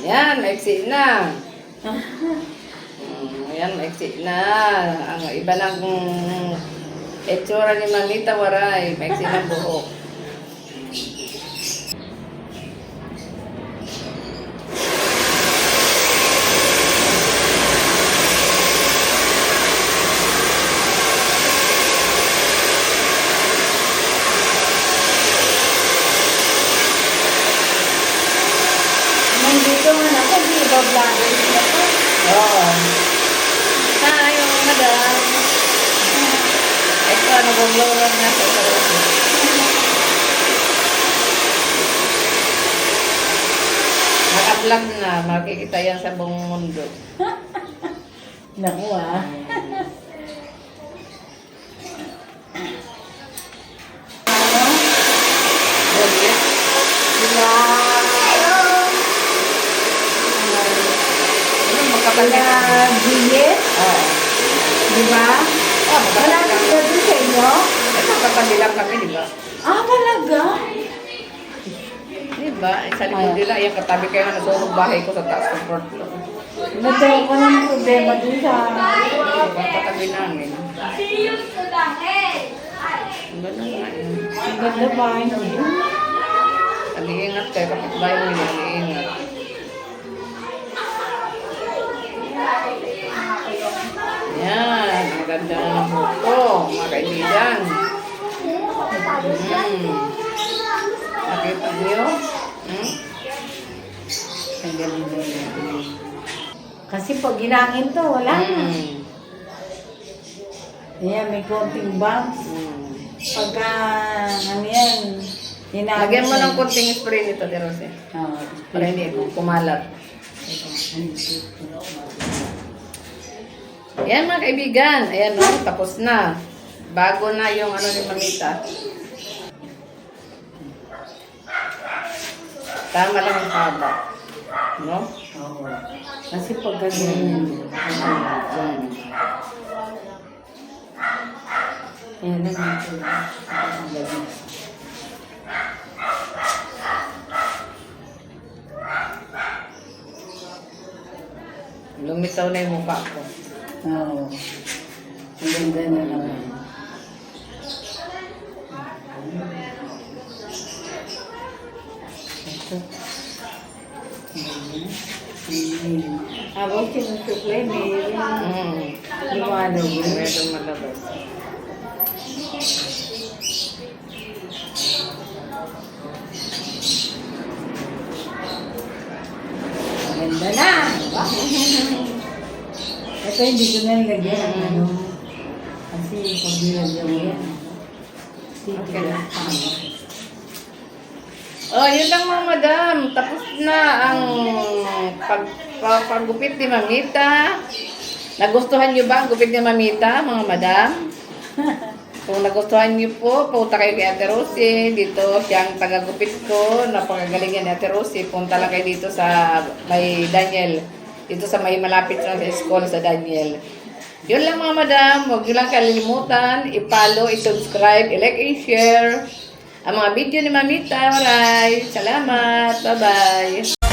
Yan, maiksi na. Yan, maiksi na. Ang iba ng itsura ni Mamita Waray. Maiksi ng buhok. Nandito man ako, di ba vlogger sila pa? Oo. Hi, madam. Ito, nag-vlogger na sa sarili. Naka-vlog na. Makikita yan sa buong mundo. Naku ah. Brilliant. Diba? Ano, magkapatid? Kaya Juliet, Oo. diba? Oh, Wala magkapatid na lang. sila doon sa inyo? Ito, magkapatid lang kami, di ba? Ah, talaga? Di ba? Sa likod nila, yung katabi kayo na nasunog bahay ko sa taas ng fourth floor. Nagkaroon ko ng problema dun sa... Diba, katabi namin. Ganun nga yun. Ang ganda ba? Nag-iingat kayo, kapitbahay mo nila, nag-iingat. Yan, maganda na ng buko, mga kaibigan. Nakita niyo? Ang galing na yun. Kasi pag ginangin to, wala na. Ayan, may konting bangs. Pagka, ano yan, ginangin. Lagyan mo ng konting spray nito, Ate Rose. Oo. Para hindi kumalat. Ayan mga kaibigan, ayan no, tapos na. Bago na yung ano ni Mamita. Tama lang ang haba. No? Oo. Kasi pagka ganyan, ayan na natin. Lumitaw na yung mukha ko. Oo. Ang ganda na naman. Ito. Habang sinusuklay, may lumalog. Medyo malabas. Ganda na! Ito hindi ko na nilagyan ang ano. Kasi pag nilagyan mo yan, Okay na. Oh, yun lang mga madam. Tapos na ang paggupit ni Mamita. Nagustuhan niyo ba ang gupit ni Mamita, mga madam? Kung nagustuhan niyo po, punta kayo kay Ate Rosie. Dito siyang tagagupit ko. Napakagaling yan ni Ate Rosie. Punta lang kayo dito sa may Daniel. Dito sa may malapit na sa school sa Daniel. Yun lang mga madam. Huwag niyo lang kalilimutan. I-follow, i-subscribe, i-like, i-share ang mga video ni Mamita. Alright. Salamat. Bye-bye.